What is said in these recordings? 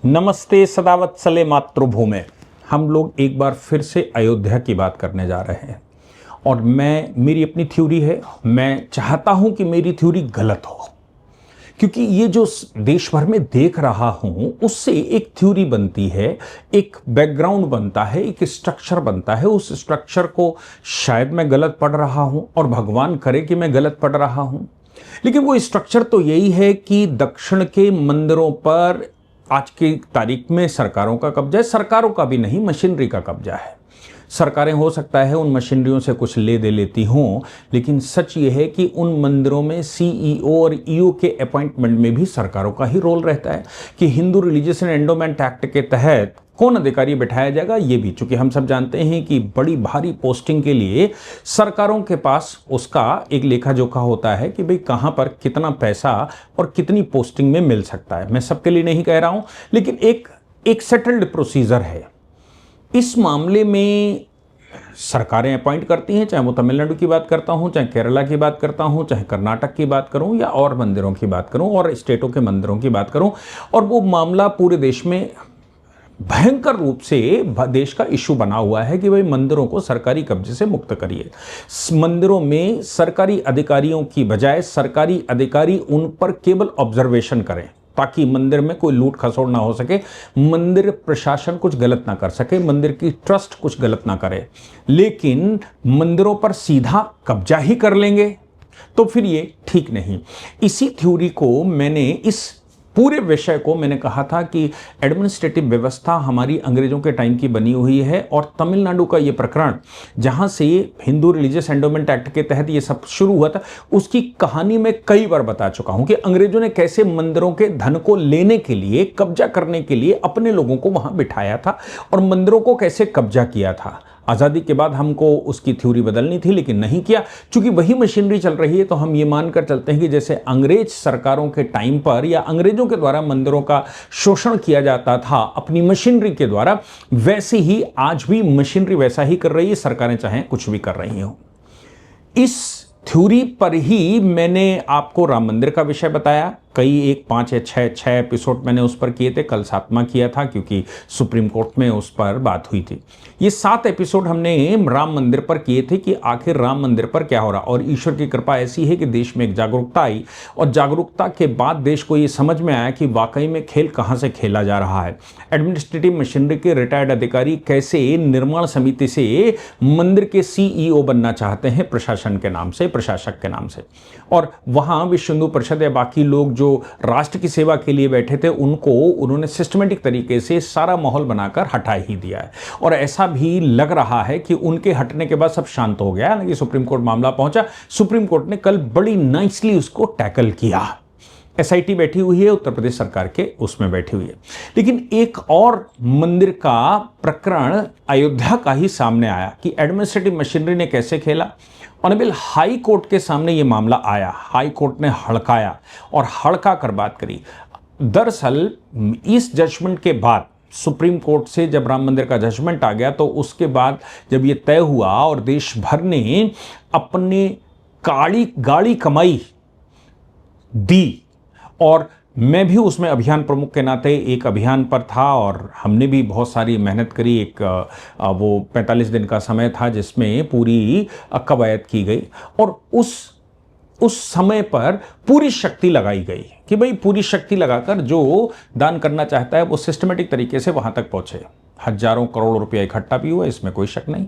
नमस्ते सदावत्सले मातृभूमि। हम लोग एक बार फिर से अयोध्या की बात करने जा रहे हैं और मेरी अपनी थ्योरी है। मैं चाहता हूं कि मेरी थ्योरी गलत हो, क्योंकि ये जो देश भर में देख रहा हूं उससे एक थ्योरी बनती है, एक बैकग्राउंड बनता है, एक स्ट्रक्चर बनता है। उस स्ट्रक्चर को शायद मैं गलत पढ़ रहा हूं और भगवान करे कि मैं गलत पढ़ रहा हूं, लेकिन वो स्ट्रक्चर तो यही है कि दक्षिण के मंदिरों पर आज की तारीख में सरकारों का कब्जा है। सरकारों का भी नहीं, मशीनरी का कब्जा है। सरकारें हो सकता है उन मशीनरियों से कुछ ले दे लेती हों, लेकिन सच ये है कि उन मंदिरों में सीईओ और ईओ के अपॉइंटमेंट में भी सरकारों का ही रोल रहता है कि Hindu religious and endowment act के तहत कौन अधिकारी बिठाया जाएगा। ये भी चूंकि हम सब जानते हैं कि बड़ी भारी पोस्टिंग के लिए सरकारों के पास उसका एक लेखा जोखा होता है कि भाई कहां पर कितना पैसा और कितनी पोस्टिंग में मिल सकता है। मैं सबके लिए नहीं कह रहा हूं, लेकिन एक सेटल्ड प्रोसीजर है। इस मामले में सरकारें अपॉइंट करती हैं, चाहे वो तमिलनाडु की बात करता हूं, चाहे केरला की बात करता हूं, चाहे कर्नाटक की बात करूं या और मंदिरों की बात करूं और स्टेटों के मंदिरों की बात करूं, और वो मामला पूरे देश में भयंकर रूप से देश का इश्यू बना हुआ है कि भाई मंदिरों को सरकारी कब्जे से मुक्त करिए। मंदिरों में सरकारी अधिकारियों की बजाय सरकारी अधिकारी उन पर केवल ऑब्जर्वेशन करें ताकि मंदिर में कोई लूट खसोड़ ना हो सके, मंदिर प्रशासन कुछ गलत ना कर सके, मंदिर की ट्रस्ट कुछ गलत ना करे। लेकिन मंदिरों पर सीधा कब्जा ही कर लेंगे तो फिर ये ठीक नहीं। इसी थ्योरी को मैंने, इस पूरे विषय को मैंने कहा था कि एडमिनिस्ट्रेटिव व्यवस्था हमारी अंग्रेजों के टाइम की बनी हुई है, और तमिलनाडु का ये प्रकरण जहां से हिंदू रिलीजियस एंडोमेंट एक्ट के तहत ये सब शुरू हुआ था, उसकी कहानी मैं कई बार बता चुका हूं कि अंग्रेजों ने कैसे मंदिरों के धन को लेने के लिए, कब्जा करने के लिए अपने लोगों को वहां बिठाया था और मंदिरों को कैसे कब्जा किया था। आज़ादी के बाद हमको उसकी थ्योरी बदलनी थी, लेकिन नहीं किया। चूंकि वही मशीनरी चल रही है तो हम ये मानकर चलते हैं कि जैसे अंग्रेज सरकारों के टाइम पर या अंग्रेजों के द्वारा मंदिरों का शोषण किया जाता था अपनी मशीनरी के द्वारा, वैसे ही आज भी मशीनरी वैसा ही कर रही है, सरकारें चाहें कुछ भी कर रही हो। इस थ्योरी पर ही मैंने आपको राम मंदिर का विषय बताया। कई 5 या 6 एपिसोड मैंने उस पर किए थे। कल 7वां किया था क्योंकि सुप्रीम कोर्ट में उस पर बात हुई थी। ये 7 एपिसोड हमने राम मंदिर पर किए थे कि आखिर राम मंदिर पर क्या हो रहा। और ईश्वर की कृपा ऐसी है कि देश में एक जागरूकता आई, और जागरूकता के बाद देश को ये समझ में आया कि वाकई में खेल कहाँ से खेला जा रहा है। एडमिनिस्ट्रेटिव मशीनरी के रिटायर्ड अधिकारी कैसे निर्माण समिति से मंदिर के सीईओ बनना चाहते हैं प्रशासन के नाम से, प्रशासक के नाम से, और वहाँ विश्व हिंदू परिषद या बाकी लोग जो राष्ट्र की सेवा के लिए बैठे थे उनको उन्होंने सिस्टमेटिक तरीके से सारा माहौल बनाकर हटा ही दिया है। और ऐसा भी लग रहा है कि उनके हटने के बाद सब शांत हो गया। हालांकि सुप्रीम कोर्ट मामला पहुंचा, सुप्रीम कोर्ट ने कल बड़ी नाइसली उसको टैकल किया। एसआईटी बैठी हुई है, उत्तर प्रदेश सरकार के उसमें बैठी हुई है। लेकिन एक और मंदिर का प्रकरण अयोध्या का ही सामने आया कि एडमिनिस्ट्रेटिव मशीनरी ने कैसे खेला। ऑनरेबल हाई कोर्ट के सामने ये मामला आया, हाई कोर्ट ने हड़काया और हड़का कर बात करी। दरअसल इस जजमेंट के बाद सुप्रीम कोर्ट से जब राम मंदिर का जजमेंट आ गया तो उसके बाद जब ये तय हुआ और देश भर ने अपने गाड़ी कमाई दी, और मैं भी उसमें अभियान प्रमुख के नाते एक अभियान पर था और हमने भी बहुत सारी मेहनत करी। एक वो 45 दिन का समय था जिसमें पूरी कवायद की गई, और उस समय पर पूरी शक्ति लगाई गई कि भाई पूरी शक्ति लगाकर जो दान करना चाहता है वो सिस्टमेटिक तरीके से वहां तक पहुंचे। हजारों करोड़ रुपया इकट्ठा भी हुआ, इसमें कोई शक नहीं।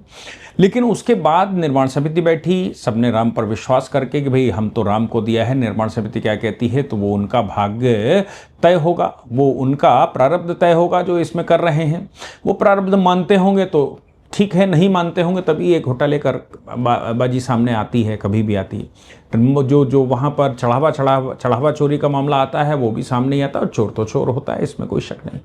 लेकिन उसके बाद निर्माण समिति बैठी, सबने राम पर विश्वास करके कि भाई हम तो राम को दिया है, निर्माण समिति क्या कहती है तो वो उनका भाग्य तय होगा, वो उनका प्रारब्ध तय होगा जो इसमें कर रहे हैं। वो प्रारब्ध मानते होंगे तो ठीक है, नहीं मानते होंगे तभी एक घोटाले कर बाजी सामने आती है, कभी भी आती है। जो वहाँ पर चढ़ावा चोरी का मामला आता है वो भी सामने ही आता है, और चोर तो चोर होता है, इसमें कोई शक नहीं।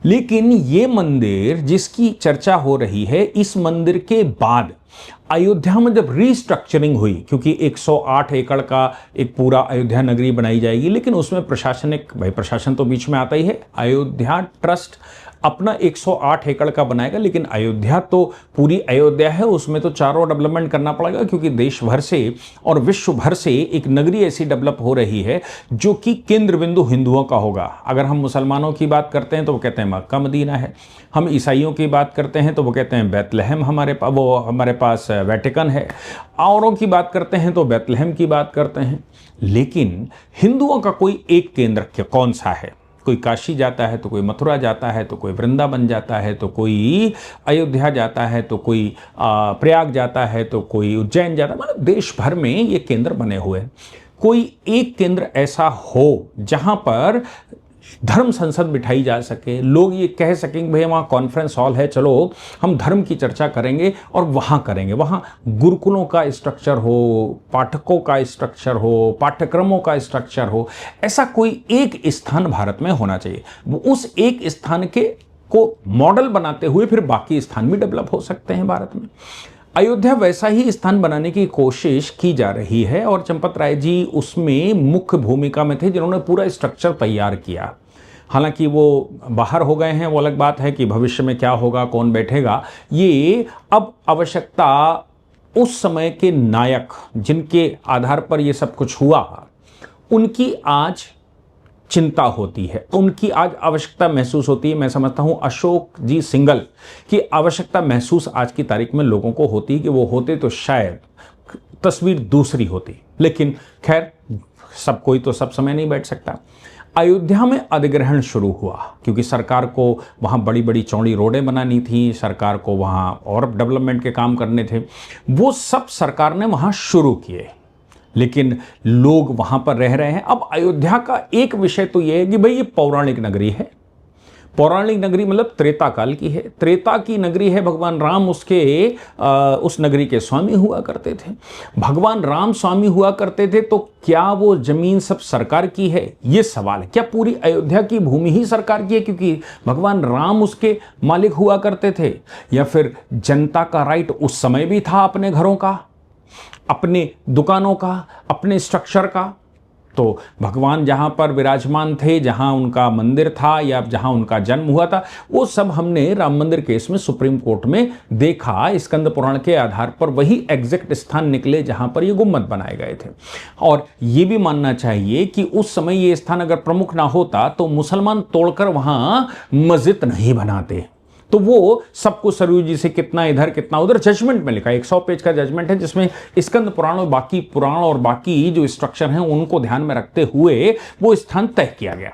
लेकिन ये मंदिर जिसकी चर्चा हो रही है, इस मंदिर के बाद अयोध्या में जब रीस्ट्रक्चरिंग हुई, क्योंकि 108 एकड़ का एक पूरा अयोध्या नगरी बनाई जाएगी, लेकिन उसमें प्रशासन तो बीच में आता ही है। अयोध्या ट्रस्ट अपना 108 एकड़ का बनाएगा, लेकिन अयोध्या तो पूरी अयोध्या है, उसमें तो चारों डेवलपमेंट करना पड़ेगा, क्योंकि देश भर से और विश्व भर से एक नगरी ऐसी डेवलप हो रही है जो कि केंद्र बिंदु हिंदुओं का होगा। अगर हम मुसलमानों की बात करते हैं तो वो कहते हैं मक्का मदीना है, हम ईसाइयों की बात करते हैं तो वो कहते हैं बैतलहम हमारे पास वेटिकन है, औरों की बात करते हैं तो बैतलहम की बात करते हैं। लेकिन हिंदुओं का कोई एक केंद्र कौन सा है? कोई काशी जाता है तो कोई मथुरा जाता है, तो कोई वृंदावन जाता है, तो कोई अयोध्या जाता है, तो कोई प्रयाग जाता है, तो कोई उज्जैन जाता है। मतलब देश भर में ये केंद्र बने हुए हैं। कोई एक केंद्र ऐसा हो जहां पर धर्म संसद बिठाई जा सके, लोग ये कह सकें भाई वहाँ कॉन्फ्रेंस हॉल है, चलो हम धर्म की चर्चा करेंगे और वहाँ करेंगे। वहाँ गुरुकुलों का स्ट्रक्चर हो, पाठकों का स्ट्रक्चर हो, पाठ्यक्रमों का स्ट्रक्चर हो, ऐसा कोई एक स्थान भारत में होना चाहिए। उस एक स्थान के को मॉडल बनाते हुए फिर बाकी स्थान भी डेवलप हो सकते हैं भारत में। अयोध्या वैसा ही स्थान बनाने की कोशिश की जा रही है और चंपत राय जी उसमें मुख्य भूमिका में थे, जिन्होंने पूरा स्ट्रक्चर तैयार किया। हालांकि वो बाहर हो गए हैं, वो अलग बात है कि भविष्य में क्या होगा, कौन बैठेगा, ये अब आवश्यकता उस समय के नायक जिनके आधार पर ये सब कुछ हुआ, उनकी आज चिंता होती है, उनकी आज आवश्यकता महसूस होती है। मैं समझता हूं अशोक जी सिंघल की आवश्यकता महसूस आज की तारीख में लोगों को होती है कि वो होते तो शायद तस्वीर दूसरी होती। लेकिन खैर, सब कोई तो सब समय नहीं बैठ सकता। अयोध्या में अधिग्रहण शुरू हुआ क्योंकि सरकार को वहाँ बड़ी बड़ी चौड़ी रोडें बनानी थी, सरकार को वहाँ और डेवलपमेंट के काम करने थे, वो सब सरकार ने वहाँ शुरू किए। लेकिन लोग वहाँ पर रह रहे हैं। अब अयोध्या का एक विषय तो ये है कि भाई ये पौराणिक नगरी है। पौराणिक नगरी मतलब त्रेता काल की है, त्रेता की नगरी है। भगवान राम उस नगरी के स्वामी हुआ करते थे। भगवान राम स्वामी हुआ करते थे तो क्या वो जमीन सब सरकार की है, ये सवाल है। क्या पूरी अयोध्या की भूमि ही सरकार की है क्योंकि भगवान राम उसके मालिक हुआ करते थे, या फिर जनता का राइट उस समय भी था अपने घरों का, अपने दुकानों का, अपने स्ट्रक्चर का? तो भगवान जहाँ पर विराजमान थे, जहाँ उनका मंदिर था या जहाँ उनका जन्म हुआ था, वो सब हमने राम मंदिर केस में सुप्रीम कोर्ट में देखा। स्कंद पुराण के आधार पर वही एग्जैक्ट स्थान निकले जहाँ पर ये गुम्मद बनाए गए थे। और ये भी मानना चाहिए कि उस समय ये स्थान अगर प्रमुख ना होता तो मुसलमान तोड़कर वहाँ मस्जिद नहीं बनाते। तो वो सब कुछ सरयू जी से कितना इधर कितना उधर जजमेंट में लिखा है। 100 पेज का जजमेंट है जिसमें स्कंद पुराण और बाकी पुराण और बाकी जो स्ट्रक्चर हैं उनको ध्यान में रखते हुए वो स्थान तय किया गया।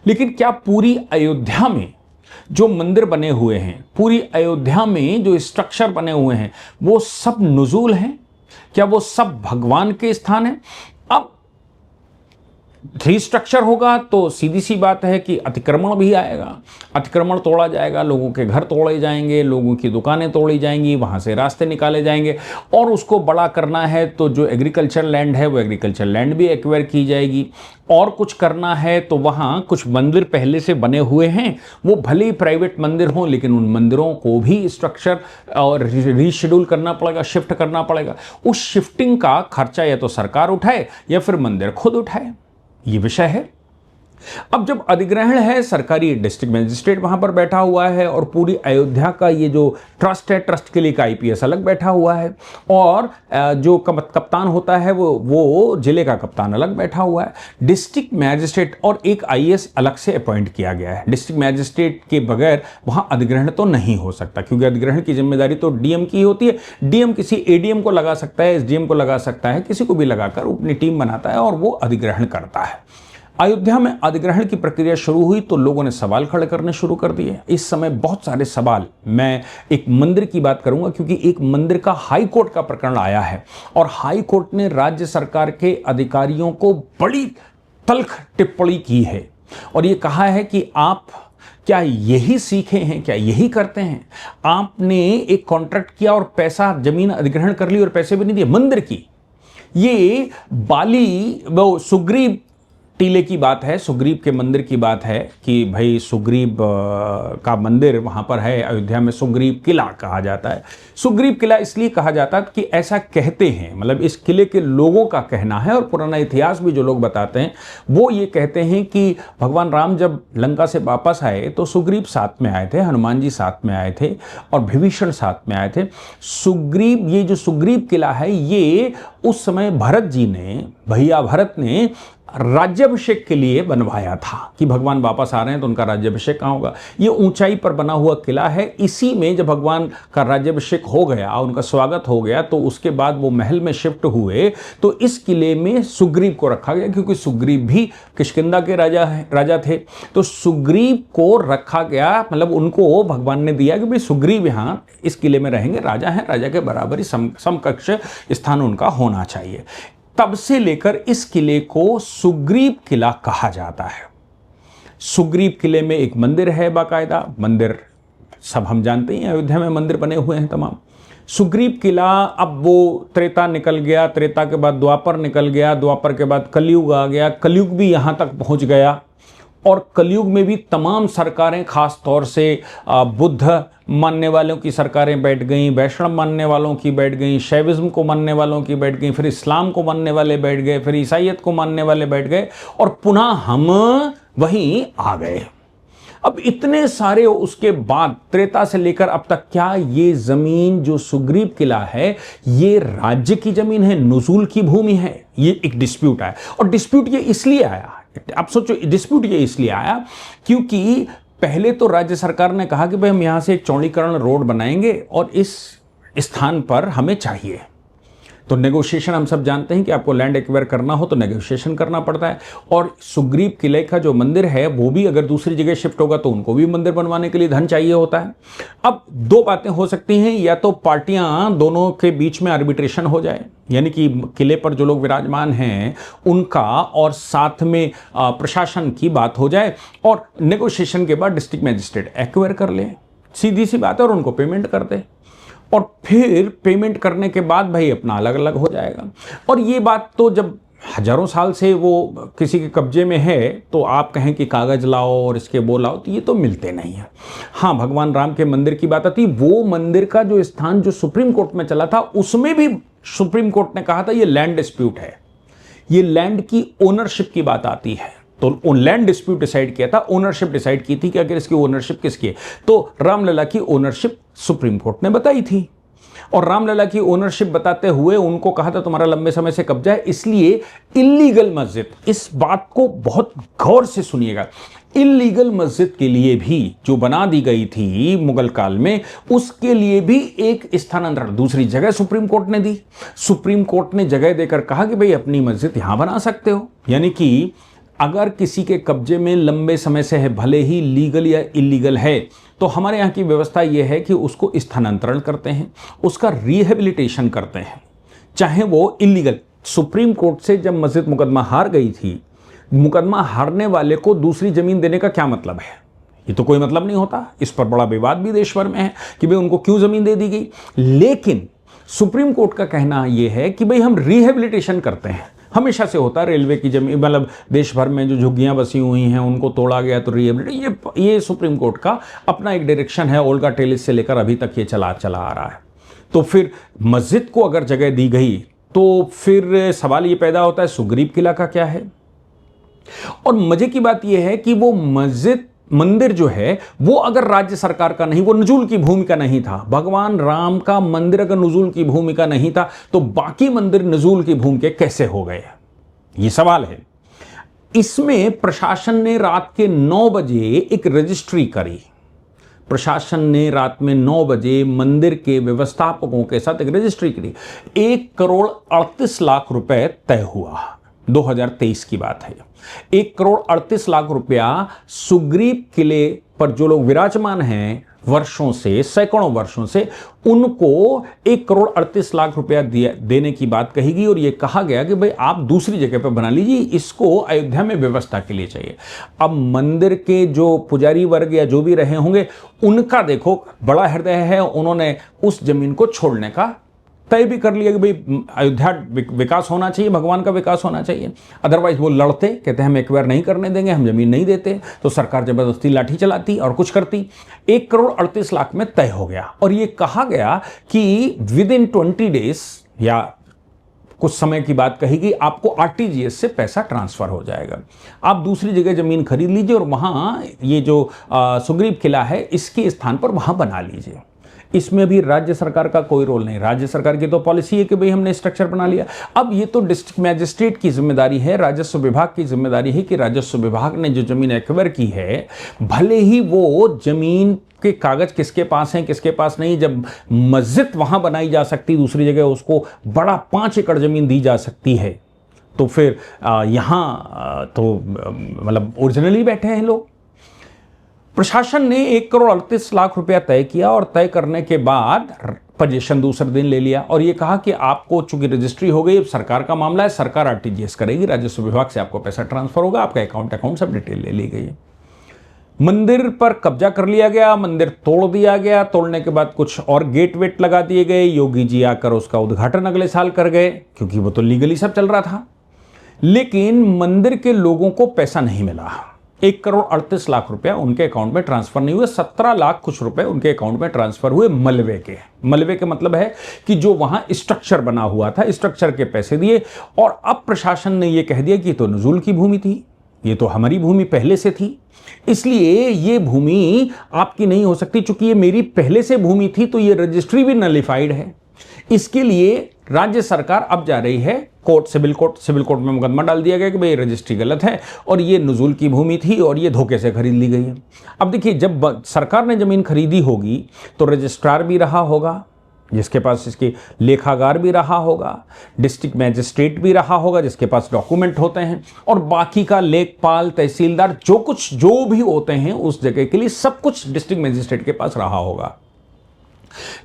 लेकिन क्या पूरी अयोध्या में जो मंदिर बने हुए हैं, पूरी अयोध्या में जो स्ट्रक्चर बने हुए हैं, वो सब नुजूल हैं? क्या वो सब भगवान के स्थान हैं? अब रीस्ट्रक्चर होगा तो सीधी सी बात है कि अतिक्रमण भी आएगा, अतिक्रमण तोड़ा जाएगा, लोगों के घर तोड़े जाएंगे, लोगों की दुकानें तोड़ी जाएंगी, वहाँ से रास्ते निकाले जाएंगे। और उसको बड़ा करना है तो जो एग्रीकल्चर लैंड है वो एग्रीकल्चर लैंड भी एक्वायर की जाएगी। और कुछ करना है तो वहाँ कुछ मंदिर पहले से बने हुए हैं, वो भले ही प्राइवेट मंदिर हों, लेकिन उन मंदिरों को भी स्ट्रक्चर और रीशेड्यूल करना पड़ेगा, शिफ्ट करना पड़ेगा। उस शिफ्टिंग का खर्चा या तो सरकार उठाए या फिर मंदिर खुद उठाए, ये विषय है। अब जब अधिग्रहण है, सरकारी डिस्ट्रिक्ट मजिस्ट्रेट वहां पर बैठा हुआ है और पूरी अयोध्या का ये जो ट्रस्ट है, ट्रस्ट के लिए एक आईपीएस अलग बैठा हुआ है और जो कप्तान होता है वो जिले का कप्तान अलग बैठा हुआ है। डिस्ट्रिक्ट मैजिस्ट्रेट और एक आईएएस अलग से अपॉइंट किया गया है। डिस्ट्रिक्ट मैजिस्ट्रेट के बगैर वहां अधिग्रहण तो नहीं हो सकता क्योंकि अधिग्रहण की जिम्मेदारी तो डीएम की होती है। डीएम किसी एडीएम को लगा सकता है, एसडीएम को लगा सकता है, किसी को भी लगाकर अपनी टीम बनाता है और वो अधिग्रहण करता है। अयोध्या में अधिग्रहण की प्रक्रिया शुरू हुई तो लोगों ने सवाल खड़े करने शुरू कर दिए। इस समय बहुत सारे सवाल, मैं एक मंदिर की बात करूंगा क्योंकि एक मंदिर का हाई कोर्ट का प्रकरण आया है और हाई कोर्ट ने राज्य सरकार के अधिकारियों को बड़ी तल्ख टिप्पणी की है और ये कहा है कि आप क्या यही सीखे हैं, क्या यही करते हैं? आपने एक कॉन्ट्रैक्ट किया और पैसा, जमीन अधिग्रहण कर ली और पैसे भी नहीं दिए मंदिर की। ये बाली वो सुग्रीव टीले की बात है, सुग्रीव के मंदिर की बात है कि भाई सुग्रीव का मंदिर वहाँ पर है अयोध्या में। सुग्रीव किला कहा जाता है। सुग्रीव किला इसलिए कहा जाता है कि ऐसा कहते हैं, मतलब इस किले के लोगों का कहना है, और पुराना इतिहास भी जो लोग बताते हैं वो ये कहते हैं कि भगवान राम जब लंका से वापस आए तो सुग्रीव साथ में आए थे, हनुमान जी साथ में आए थे और विभीषण साथ में आए थे। सुग्रीव, ये जो सुग्रीव किला है ये उस समय भरत जी ने, भैया भरत ने राज्याभिषेक के लिए बनवाया था कि भगवान वापस आ रहे हैं तो उनका राज्याभिषेक कहाँ होगा। ये ऊंचाई पर बना हुआ किला है। इसी में जब भगवान का राज्याभिषेक हो गया, उनका स्वागत हो गया, तो उसके बाद वो महल में शिफ्ट हुए तो इस किले में सुग्रीव को रखा गया, क्योंकि सुग्रीव भी किष्किंधा के राजा थे। तो सुग्रीव को रखा गया, मतलब उनको भगवान ने दिया कि भाई सुग्रीव यहाँ इस किले में रहेंगे, राजा हैं, राजा के बराबर ही समकक्ष स्थान उनका होना चाहिए। तब से लेकर इस किले को सुग्रीव किला कहा जाता है। सुग्रीव किले में एक मंदिर है, बाकायदा मंदिर सब हम जानते हैं, अयोध्या में मंदिर बने हुए हैं तमाम। सुग्रीव किला, अब वो त्रेता निकल गया, त्रेता के बाद द्वापर निकल गया, द्वापर के बाद कलयुग आ गया, कलयुग भी यहाँ तक पहुँच गया, और कलयुग में भी तमाम सरकारें, खास तौर से बुद्ध मानने वालों की सरकारें बैठ गईं, वैष्णव मानने वालों की बैठ गईं, शैविज्म को मानने वालों की बैठ गईं, फिर इस्लाम को मानने वाले बैठ गए, फिर ईसाईयत को मानने वाले बैठ गए, और पुनः हम वहीं आ गए। अब इतने सारे, उसके बाद त्रेता से लेकर अब तक, क्या ये जमीन जो सुग्रीव किला है ये राज्य की जमीन है, नुजूल की भूमि है? ये एक डिस्प्यूट आया, और डिस्प्यूट ये इसलिए आया, आप सोचो, डिस्प्यूट ये इसलिए आया क्योंकि पहले तो राज्य सरकार ने कहा कि भाई हम यहां से एक चौड़ीकरण रोड बनाएंगे और इस स्थान पर हमें चाहिए। तो नेगोशिएशन हम सब जानते हैं कि आपको लैंड एक्वायर करना हो तो नेगोशिएशन करना पड़ता है, और सुग्रीव किले का जो मंदिर है वो भी अगर दूसरी जगह शिफ्ट होगा तो उनको भी मंदिर बनवाने के लिए धन चाहिए होता है। अब दो बातें हो सकती हैं, या तो पार्टियां दोनों के बीच में आर्बिट्रेशन हो जाए, यानी कि किले पर जो लोग विराजमान हैं उनका और साथ में प्रशासन की बात हो जाए, और नेगोशिएशन के बाद डिस्ट्रिक्ट मजिस्ट्रेट एक्वायर कर ले, सीधी सी बात है, और उनको पेमेंट कर दे, और फिर पेमेंट करने के बाद भाई अपना अलग अलग हो जाएगा। और ये बात तो जब हजारों साल से वो किसी के कब्जे में है तो आप कहें कि कागज लाओ और इसके वो लाओ, तो ये तो मिलते नहीं है। हाँ, भगवान राम के मंदिर की बात आती, वो मंदिर का जो स्थान जो सुप्रीम कोर्ट में चला था उसमें भी सुप्रीम कोर्ट ने कहा था ये लैंड डिस्प्यूट है, ये लैंड की ओनरशिप की बात आती है। तो लैंड डिस्प्यूट डिसाइड किया था, ओनरशिप डिसाइड की थी कि अगर इसकी ओनरशिप किसकी है, तो रामलला की ओनरशिप सुप्रीम कोर्ट ने बताई थी, और रामलला की ओनरशिप बताते हुए उनको कहा था तुम्हारा लंबे समय से कब्जा है, इसलिए इल्लीगल मस्जिद, इस बात को बहुत गौर से सुनिएगा, इल्लीगल मस्जिद के लिए भी जो बना दी गई थी मुगल काल में, उसके लिए भी एक स्थानांतरण दूसरी जगह सुप्रीम कोर्ट ने दी। सुप्रीम कोर्ट ने जगह देकर कहा कि भाई अपनी मस्जिद यहां बना सकते हो, यानी कि अगर किसी के कब्जे में लंबे समय से है, भले ही लीगल या इलीगल है, तो हमारे यहाँ की व्यवस्था यह है कि उसको स्थानांतरण करते हैं, उसका रिहेबिलिटेशन करते हैं, चाहे वो इलीगल। सुप्रीम कोर्ट से जब मस्जिद मुकदमा हार गई थी, मुकदमा हारने वाले को दूसरी जमीन देने का क्या मतलब है? ये तो कोई मतलब नहीं होता। इस पर बड़ा विवाद भी देश भर में है कि भाई उनको क्यों जमीन दे दी गई, लेकिन सुप्रीम कोर्ट का कहना यह है कि भाई हम रिहेबिलिटेशन करते हैं। हमेशा से होता है, रेलवे की जमीन, मतलब देश भर में जो झुग्गियां बसी हुई हैं उनको तोड़ा गया तो रिहेबिलिटेशन, ये सुप्रीम कोर्ट का अपना एक डायरेक्शन है, ओल्गा टेलिस से लेकर अभी तक ये चला आ रहा है। तो फिर मस्जिद को अगर जगह दी गई तो फिर सवाल ये पैदा होता है सुग्रीव किला का क्या है। और मजे की बात यह है कि वो मंदिर जो है वो अगर राज्य सरकार का नहीं, वो नजूल की भूमि का नहीं था, भगवान राम का मंदिर अगर नजूल की भूमि का नहीं था तो बाकी मंदिर नजूल की भूमि के कैसे हो गए, ये सवाल है। इसमें प्रशासन ने रात के 9 बजे एक रजिस्ट्री करी, प्रशासन ने रात में 9 बजे मंदिर के व्यवस्थापकों के साथ एक रजिस्ट्री करी, 1 करोड़ 38 लाख रुपए तय हुआ, 2023 की बात है। 1 करोड़ 38 लाख रुपया सुग्रीव किले पर जो लोग विराजमान हैं वर्षों से, सैकड़ों वर्षों से, उनको 1 करोड़ 38 लाख रुपया देने की बात कही गई, और यह कहा गया कि भाई आप दूसरी जगह पर बना लीजिए, इसको अयोध्या में व्यवस्था के लिए चाहिए। अब मंदिर के जो पुजारी वर्ग या जो भी रहे होंगे उनका देखो बड़ा हृदय है, उन्होंने उस जमीन को छोड़ने का तय भी कर लिया कि भाई अयोध्या विकास होना चाहिए, भगवान का विकास होना चाहिए। अदरवाइज वो लड़ते, कहते हम एक्वायर नहीं करने देंगे, हम जमीन नहीं देते, तो सरकार जबरदस्ती लाठी चलाती और कुछ करती। 1,38,00,000 में तय हो गया और ये कहा गया कि विद इन 20 डेज या कुछ समय की बात कही कि आपको आरटीजीएस से पैसा ट्रांसफर हो जाएगा, आप दूसरी जगह जमीन खरीद लीजिए और वहां ये जो सुग्रीव किला है इसके स्थान पर वहां बना लीजिए। इसमें भी राज्य सरकार का कोई रोल नहीं, राज्य सरकार की तो पॉलिसी है कि भाई हमने स्ट्रक्चर बना लिया। अब ये तो डिस्ट्रिक्ट मैजिस्ट्रेट की जिम्मेदारी है, राजस्व विभाग की जिम्मेदारी है कि राजस्व विभाग ने जो जमीन एक्वायर की है, भले ही वो जमीन के कागज किसके पास हैं किसके पास नहीं, जब मस्जिद वहां बनाई जा सकती दूसरी जगह उसको बड़ा 5 एकड़ जमीन दी जा सकती है, तो फिर यहां तो मतलब ओरिजिनली बैठे हैं लोग। प्रशासन ने 1,38,00,000 रुपया तय किया और तय करने के बाद पोजीशन दूसरे दिन ले लिया और ये कहा कि आपको चूंकि रजिस्ट्री हो गई, अब सरकार का मामला है, सरकार आरटीजीएस करेगी, राजस्व विभाग से आपको पैसा ट्रांसफर होगा, आपका अकाउंट सब डिटेल ले ली गई। मंदिर पर कब्जा कर लिया गया, मंदिर तोड़ दिया गया, तोड़ने के बाद कुछ और गेट वेट लगा दिए गए, योगी जी आकर उसका उद्घाटन अगले साल कर गए क्योंकि वो तो लीगली सब चल रहा था। लेकिन मंदिर के लोगों को पैसा नहीं मिला। 1,38,00,000 रुपया उनके अकाउंट में ट्रांसफर नहीं हुए, 17 लाख कुछ रुपए उनके अकाउंट में ट्रांसफर हुए मलबे के। मलबे के मतलब है कि जो वहां स्ट्रक्चर बना हुआ था, स्ट्रक्चर के पैसे दिए। और अब प्रशासन ने यह कह दिया कि तो नजूल की भूमि थी, ये तो हमारी भूमि पहले से थी, इसलिए ये भूमि आपकी नहीं हो सकती। चूंकि ये मेरी पहले से भूमि थी तो ये रजिस्ट्री भी नलिफाइड है। इसके लिए राज्य सरकार अब जा रही है कोर्ट, सिविल कोर्ट में मुकदमा डाल दिया गया कि भाई रजिस्ट्री गलत है और ये नजूल की भूमि थी और ये धोखे से खरीद ली गई है। अब देखिए, जब सरकार ने जमीन खरीदी होगी तो रजिस्ट्रार भी रहा होगा, जिसके पास इसके लेखागार भी रहा होगा, डिस्ट्रिक्ट मैजिस्ट्रेट भी रहा होगा जिसके पास डॉक्यूमेंट होते हैं, और बाकी का लेखपाल, तहसीलदार, जो भी होते हैं उस जगह के लिए सब कुछ डिस्ट्रिक्ट मैजिस्ट्रेट के पास रहा होगा।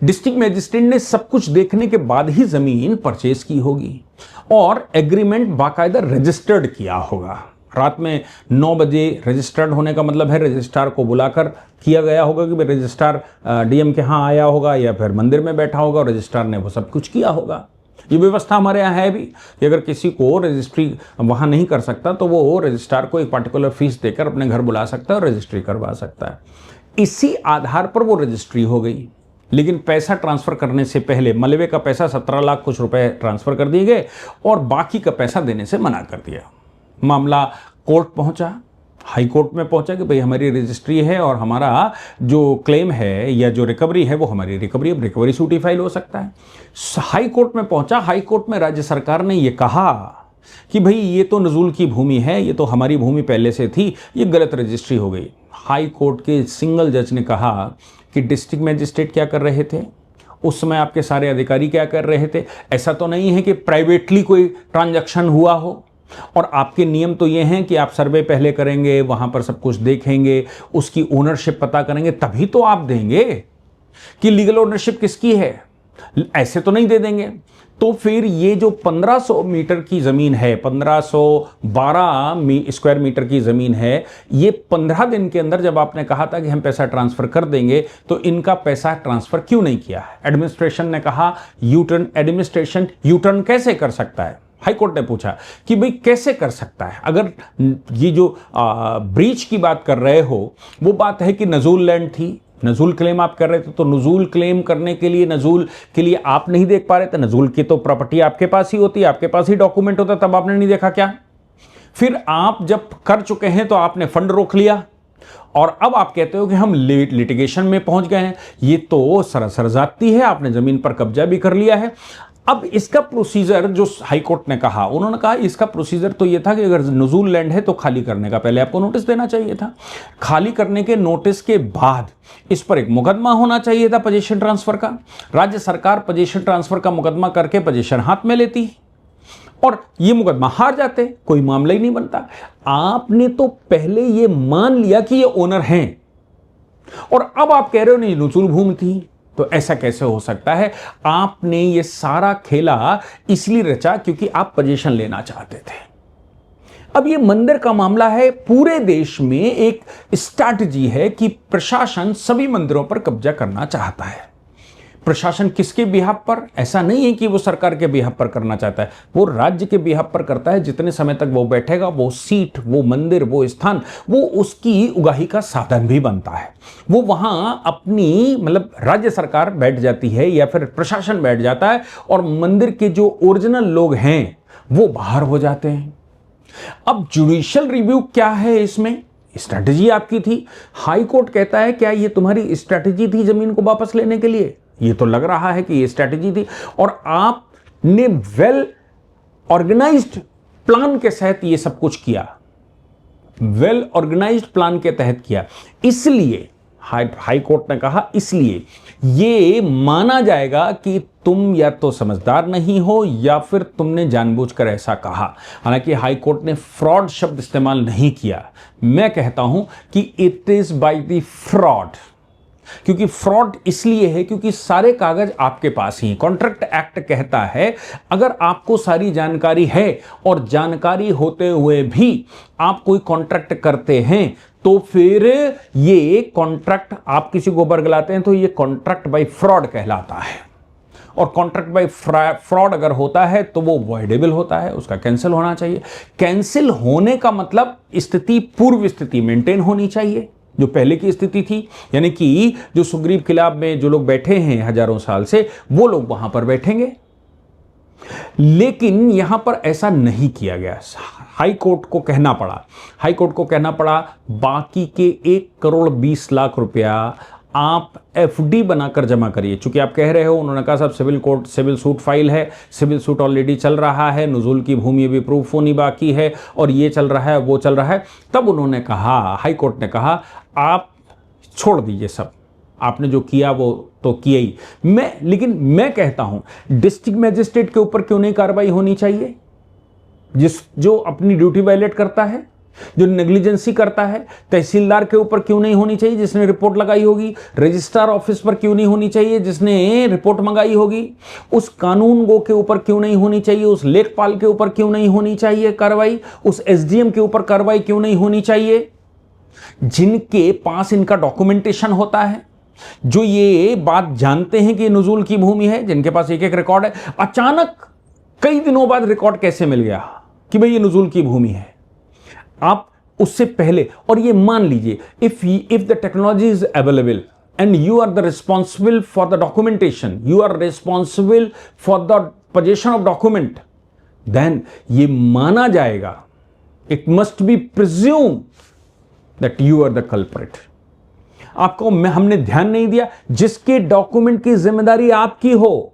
डिस्ट्रिक्ट मैजिस्ट्रेट ने सब कुछ देखने के बाद ही जमीन परचेज की होगी और एग्रीमेंट बाकायदा रजिस्टर्ड किया होगा। रात में 9 बजे रजिस्टर्ड होने का मतलब है रजिस्ट्रार को बुलाकर किया गया होगा कि भाई रजिस्ट्रार डीएम के यहाँ आया होगा या फिर मंदिर में बैठा होगा और रजिस्ट्रार ने वो सब कुछ किया होगा। ये व्यवस्था हमारे यहाँ है भी कि अगर किसी को रजिस्ट्री वहाँ नहीं कर सकता तो वो रजिस्ट्रार को एक पार्टिकुलर फीस देकर अपने घर बुला सकता है और रजिस्ट्री करवा सकता है। इसी आधार पर वो रजिस्ट्री हो गई। लेकिन पैसा ट्रांसफर करने से पहले मलबे का पैसा 17 लाख कुछ रुपए ट्रांसफर कर दिए गए और बाकी का पैसा देने से मना कर दिया। मामला कोर्ट पहुंचा, हाई कोर्ट में पहुंचा कि भाई हमारी रजिस्ट्री है और हमारा जो क्लेम है या जो रिकवरी है वो हमारी रिकवरी, अब रिकवरी सूट ही फाइल हो सकता है। हाई कोर्ट में पहुंचा, हाई कोर्ट में राज्य सरकार ने ये कहा कि भाई ये तो नजूल की भूमि है, ये तो हमारी भूमि पहले से थी, ये गलत रजिस्ट्री हो गई। हाई कोर्ट के सिंगल जज ने कहा कि डिस्ट्रिक्ट मैजिस्ट्रेट क्या कर रहे थे उस समय, आपके सारे अधिकारी क्या कर रहे थे, ऐसा तो नहीं है कि प्राइवेटली कोई ट्रांजैक्शन हुआ हो। और आपके नियम तो ये हैं कि आप सर्वे पहले करेंगे, वहां पर सब कुछ देखेंगे, उसकी ओनरशिप पता करेंगे, तभी तो आप देंगे कि लीगल ओनरशिप किसकी है, ऐसे तो नहीं दे देंगे। तो फिर ये जो 1500 मीटर की ज़मीन है, 1512 स्क्वायर मीटर की ज़मीन है, ये 15 दिन के अंदर जब आपने कहा था कि हम पैसा ट्रांसफ़र कर देंगे तो इनका पैसा ट्रांसफ़र क्यों नहीं किया है? एडमिनिस्ट्रेशन ने कहा यूटर्न, एडमिनिस्ट्रेशन यूटर्न कैसे कर सकता है? हाई कोर्ट ने पूछा कि भाई कैसे कर सकता है? अगर ये जो ब्रीच की बात कर रहे हो वो बात है कि नजूल लैंड थी, नजूल क्लेम आप कर रहे थे, तो नजूल क्लेम करने के लिए नजूल के लिए आप नहीं देख पा रहे थे, नजूल की तो प्रॉपर्टी आपके पास ही होती है, आपके पास ही डॉक्यूमेंट होता, तब आपने नहीं देखा क्या? फिर आप जब कर चुके हैं तो आपने फंड रोक लिया और अब आप कहते हो कि हम लिटिगेशन में पहुंच गए हैं। ये तो सरासर जाती है, आपने जमीन पर कब्जा भी कर लिया है। अब इसका प्रोसीजर जो हाई कोर्ट ने कहा, उन्होंने कहा इसका प्रोसीजर तो ये था कि अगर नजूल लैंड है तो खाली करने का पहले आपको नोटिस देना चाहिए था, खाली करने के नोटिस के बाद इस पर एक मुकदमा होना चाहिए था पोजीशन ट्रांसफर का। राज्य सरकार पोजीशन ट्रांसफर का मुकदमा करके पोजीशन हाथ में लेती और ये मुकदमा हार जाते, कोई मामला ही नहीं बनता। आपने तो पहले ये मान लिया कि ये ओनर हैं और अब आप कह रहे हो नहीं नजूल भूमि थी, तो ऐसा कैसे हो सकता है? आपने ये सारा खेला इसलिए रचा क्योंकि आप पोजीशन लेना चाहते थे। अब ये मंदिर का मामला है, पूरे देश में एक स्ट्रैटेजी है कि प्रशासन सभी मंदिरों पर कब्जा करना चाहता है। प्रशासन किसके बिहाफ पर? ऐसा नहीं है कि वो सरकार के बिहाफ पर करना चाहता है, वो राज्य के बिहाफ पर करता है। जितने समय तक वो बैठेगा, वो सीट, वो मंदिर, वो स्थान, वो उसकी उगाही का साधन भी बनता है। वो वहां अपनी मतलब राज्य सरकार बैठ जाती है या फिर प्रशासन बैठ जाता है और मंदिर के जो ओरिजिनल लोग हैं वो बाहर हो जाते हैं। अब जुडिशियल रिव्यू क्या है? इसमें स्ट्रैटेजी आपकी थी। हाई कोर्ट कहता है क्या ये तुम्हारी स्ट्रैटेजी थी जमीन को वापस लेने के लिए? ये तो लग रहा है कि ये स्ट्रैटेजी थी और आपने वेल ऑर्गेनाइज्ड प्लान के तहत ये सब कुछ किया, वेल ऑर्गेनाइज्ड प्लान के तहत किया। इसलिए हाई कोर्ट ने कहा, इसलिए ये माना जाएगा कि तुम या तो समझदार नहीं हो या फिर तुमने जानबूझकर ऐसा कहा। हालांकि हाई कोर्ट ने फ्रॉड शब्द इस्तेमाल नहीं किया। मैं कहता हूं कि it is by the fraud, क्योंकि फ्रॉड इसलिए है क्योंकि सारे कागज आपके पास ही। कॉन्ट्रैक्ट एक्ट कहता है अगर आपको सारी जानकारी है और जानकारी होते हुए भी आप कोई कॉन्ट्रैक्ट करते हैं तो फिर ये कॉन्ट्रैक्ट, आप किसी को बरगलाते हैं तो ये कॉन्ट्रैक्ट बाय फ्रॉड कहलाता है। और कॉन्ट्रैक्ट बाय फ्रॉड अगर होता है तो वो वॉइडेबल होता है, उसका कैंसिल होना चाहिए। कैंसिल होने का मतलब स्थिति, पूर्व स्थिति मेंटेन होनी चाहिए जो पहले की स्थिति थी, यानी कि जो सुग्रीव किला में जो लोग बैठे हैं हजारों साल से, वो लोग वहां पर बैठेंगे। लेकिन यहां पर ऐसा नहीं किया गया। हाई कोर्ट को कहना पड़ा बाकी के 1,20,00,000 रुपया आप एफडी बनाकर जमा करिए। चूंकि आप कह रहे हो, उन्होंने कहा साहब सिविल सूट फाइल है, सिविल सूट ऑलरेडी चल रहा है, नुजुल की भूमि भी प्रूफ होनी बाकी है और ये चल रहा है, वो चल रहा है। तब उन्होंने कहा, हाई कोर्ट ने कहा आप छोड़ दीजिए सब, आपने जो किया वो तो किया ही। लेकिन मैं कहता हूं डिस्ट्रिक्ट मैजिस्ट्रेट के ऊपर क्यों नहीं कार्रवाई होनी चाहिए? जो अपनी ड्यूटी वायलेट करता है, जो नेग्लिजेंसी करता है। तहसीलदार के ऊपर क्यों नहीं होनी चाहिए जिसने रिपोर्ट लगाई होगी? रजिस्ट्रार ऑफिस पर क्यों नहीं होनी चाहिए जिसने रिपोर्ट मंगाई होगी? उस कानून गो के ऊपर क्यों नहीं होनी चाहिए? उस लेखपाल के ऊपर क्यों नहीं होनी चाहिए कार्रवाई? उस एसडीएम के ऊपर कार्रवाई क्यों नहीं होनी चाहिए जिनके पास इनका डॉक्यूमेंटेशन होता है, जो ये बात जानते हैं कि नुजुल की भूमि है, जिनके पास एक एक रिकॉर्ड है? अचानक कई दिनों बाद रिकॉर्ड कैसे मिल गया कि भाई ये नुजुल की भूमि है? आप उससे पहले, और ये मान लीजिए if the technology is available and you are the responsible for the documentation, you are responsible for the position of document, then ये माना जाएगा, it must be presume that you are the culprit. आपको हमने ध्यान नहीं दिया, जिसके document की जिम्मेदारी आपकी हो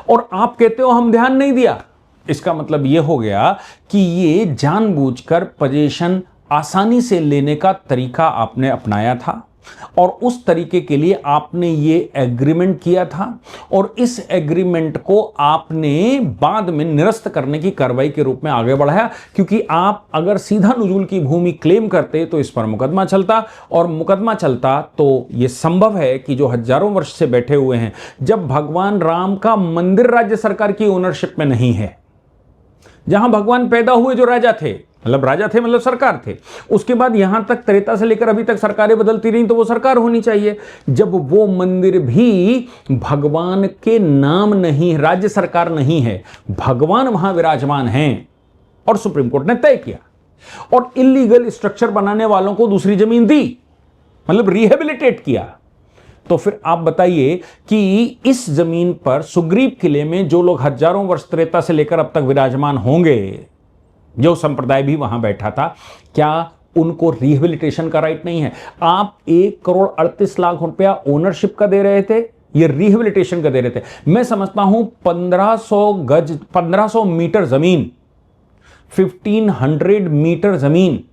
और आप कहते हो हम ध्यान नहीं दिया, इसका मतलब यह हो गया कि ये जानबूझकर पोजीशन आसानी से लेने का तरीका आपने अपनाया था और उस तरीके के लिए आपने ये एग्रीमेंट किया था और इस एग्रीमेंट को आपने बाद में निरस्त करने की कार्रवाई के रूप में आगे बढ़ाया। क्योंकि आप अगर सीधा नुजुल की भूमि क्लेम करते तो इस पर मुकदमा चलता, और मुकदमा चलता तो यह संभव है कि जो हजारों वर्ष से बैठे हुए हैं, जब भगवान राम का मंदिर राज्य सरकार की ओनरशिप में नहीं है, जहां भगवान पैदा हुए जो राजा थे, मतलब सरकार थे, उसके बाद यहां तक त्रेता से लेकर अभी तक सरकारें बदलती रही, तो वो सरकार होनी चाहिए। जब वो मंदिर भी भगवान के नाम नहीं, राज्य सरकार नहीं है, भगवान वहां विराजमान हैं, और सुप्रीम कोर्ट ने तय किया और इलीगल स्ट्रक्चर बनाने वालों को दूसरी जमीन दी, मतलब रिहेबिलिटेट किया। तो फिर आप बताइए कि इस जमीन पर सुग्रीव किले में जो लोग हजारों वर्ष त्रेता से लेकर अब तक विराजमान होंगे, जो संप्रदाय भी वहां बैठा था, क्या उनको रिहेबिलिटेशन का राइट नहीं है? आप 1,38,00,000 रुपया ओनरशिप का दे रहे थे, ये रिहेबिलिटेशन का दे रहे थे। मैं समझता हूं 1500 मीटर जमीन, 1500 मीटर जमीन,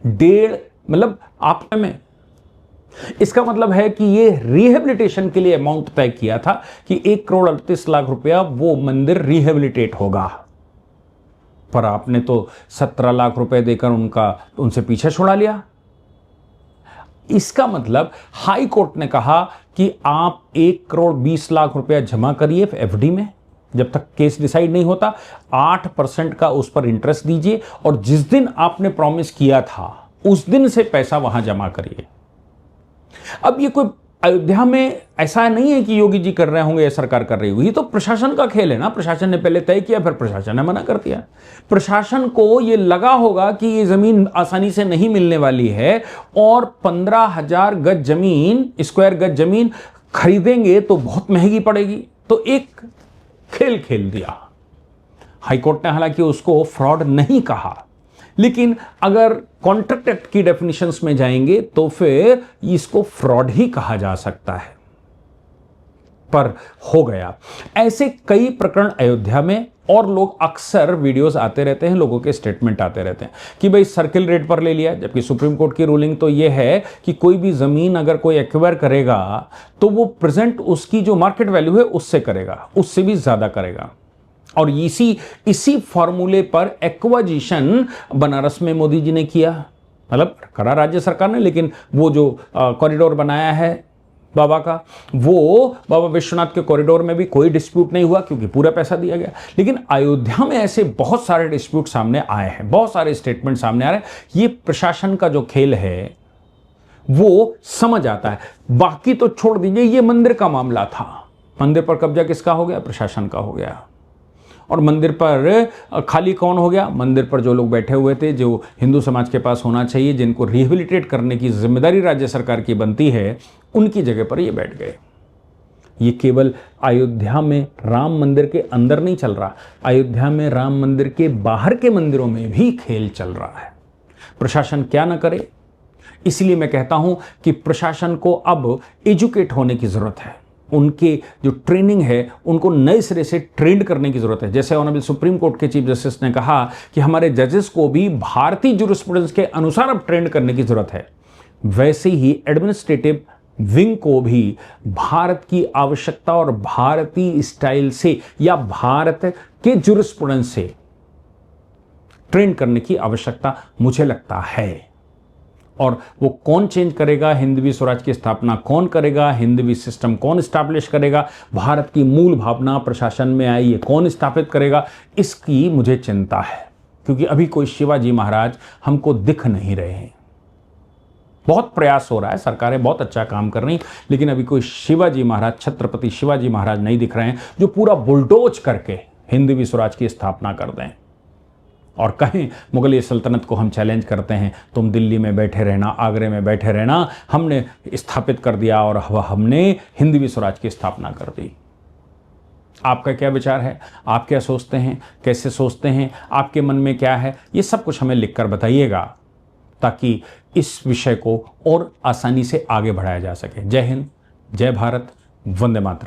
मतलब आप में, इसका मतलब है कि ये रिहेबिलिटेशन के लिए अमाउंट तय किया था कि 1,38,00,000 रुपया वो मंदिर रिहेबिलिटेट होगा, पर आपने तो 17 लाख रुपए देकर उनसे पीछे छुड़ा लिया। इसका मतलब हाई कोर्ट ने कहा कि आप 1,20,00,000 रुपया जमा करिए एफडी में, जब तक केस डिसाइड नहीं होता 8% का उस पर इंटरेस्ट दीजिए, और जिस दिन आपने प्रॉमिस किया था उस दिन से पैसा वहां जमा करिए। अब ये कोई अयोध्या में ऐसा नहीं है कि योगी जी कर रहे होंगे या सरकार कर रही होगी, ये तो प्रशासन का खेल है ना। प्रशासन ने पहले तय किया, फिर प्रशासन ने मना कर दिया। प्रशासन को ये लगा होगा कि ये जमीन आसानी से नहीं मिलने वाली है और 15,000 गज जमीन, स्क्वायर गज जमीन खरीदेंगे तो बहुत महंगी पड़ेगी, तो एक खेल खेल दिया। हाईकोर्ट ने हालांकि उसको फ्रॉड नहीं कहा, लेकिन अगर कॉन्ट्रैक्ट एक्ट की डेफिनेशंस में जाएंगे तो फिर इसको फ्रॉड ही कहा जा सकता है। पर हो गया। ऐसे कई प्रकरण अयोध्या में, और लोग अक्सर वीडियोस आते रहते हैं, लोगों के स्टेटमेंट आते रहते हैं कि भाई सर्किल रेट पर ले लिया, जबकि सुप्रीम कोर्ट की रूलिंग तो यह है कि कोई भी जमीन अगर कोई एक्वायर करेगा तो वो प्रेजेंट उसकी जो मार्केट वैल्यू है उससे करेगा, उससे भी ज्यादा करेगा। और इसी फॉर्मूले पर एक्वाजिशन बनारस में मोदी जी ने किया, मतलब करा राज्य सरकार ने, लेकिन वो जो कॉरिडोर बनाया है बाबा का, वो बाबा विश्वनाथ के कॉरिडोर में भी कोई डिस्प्यूट नहीं हुआ क्योंकि पूरा पैसा दिया गया। लेकिन अयोध्या में ऐसे बहुत सारे डिस्प्यूट सामने आए हैं, बहुत सारे स्टेटमेंट सामने आ रहे हैं। ये प्रशासन का जो खेल है वो समझ आता है। बाकी तो छोड़ दीजिए, ये मंदिर का मामला था, मंदिर पर कब्जा किसका हो गया? प्रशासन का हो गया। और मंदिर पर खाली कौन हो गया? मंदिर पर जो लोग बैठे हुए थे, जो हिंदू समाज के पास होना चाहिए, जिनको रिहेबिलिटेट करने की जिम्मेदारी राज्य सरकार की बनती है, उनकी जगह पर ये बैठ गए। ये केवल अयोध्या में राम मंदिर के अंदर नहीं चल रहा, अयोध्या में राम मंदिर के बाहर के मंदिरों में भी खेल चल रहा है। प्रशासन क्या ना करे, इसलिए मैं कहता हूं कि प्रशासन को अब एजुकेट होने की जरूरत है। उनके जो ट्रेनिंग है उनको नए सिरे से ट्रेंड करने की जरूरत है। जैसे ऑनरेबल सुप्रीम कोर्ट के चीफ जस्टिस ने कहा कि हमारे जजेस को भी भारतीय जूरिस्प्रूडेंस के अनुसार अब ट्रेंड करने की जरूरत है, वैसे ही एडमिनिस्ट्रेटिव विंग को भी भारत की आवश्यकता और भारतीय स्टाइल से या भारत के जूरिस्प्रूडेंस से ट्रेंड करने की आवश्यकता मुझे लगता है। और वो कौन चेंज करेगा, हिंदवी स्वराज की स्थापना कौन करेगा, हिंदवी सिस्टम कौन स्टैब्लिश करेगा, भारत की मूल भावना प्रशासन में आई ये कौन स्थापित करेगा, इसकी मुझे चिंता है। क्योंकि अभी कोई शिवाजी महाराज हमको दिख नहीं रहे हैं। बहुत प्रयास हो रहा है, सरकारें बहुत अच्छा काम कर रही, लेकिन अभी कोई शिवाजी महाराज, छत्रपति शिवाजी महाराज नहीं दिख रहे हैं जो पूरा बुलडोज करके हिंदवी स्वराज की स्थापना कर दें और कहें मुगलिय सल्तनत को हम चैलेंज करते हैं, तुम दिल्ली में बैठे रहना, आगरे में बैठे रहना, हमने स्थापित कर दिया और हमने हिंदवी स्वराज की स्थापना कर दी। आपका क्या विचार है? आप क्या सोचते हैं? कैसे सोचते हैं? आपके मन में क्या है? ये सब कुछ हमें लिखकर बताइएगा ताकि इस विषय को और आसानी से आगे बढ़ाया जा सके। जय हिंद, जय भारत, वंदे मातरम।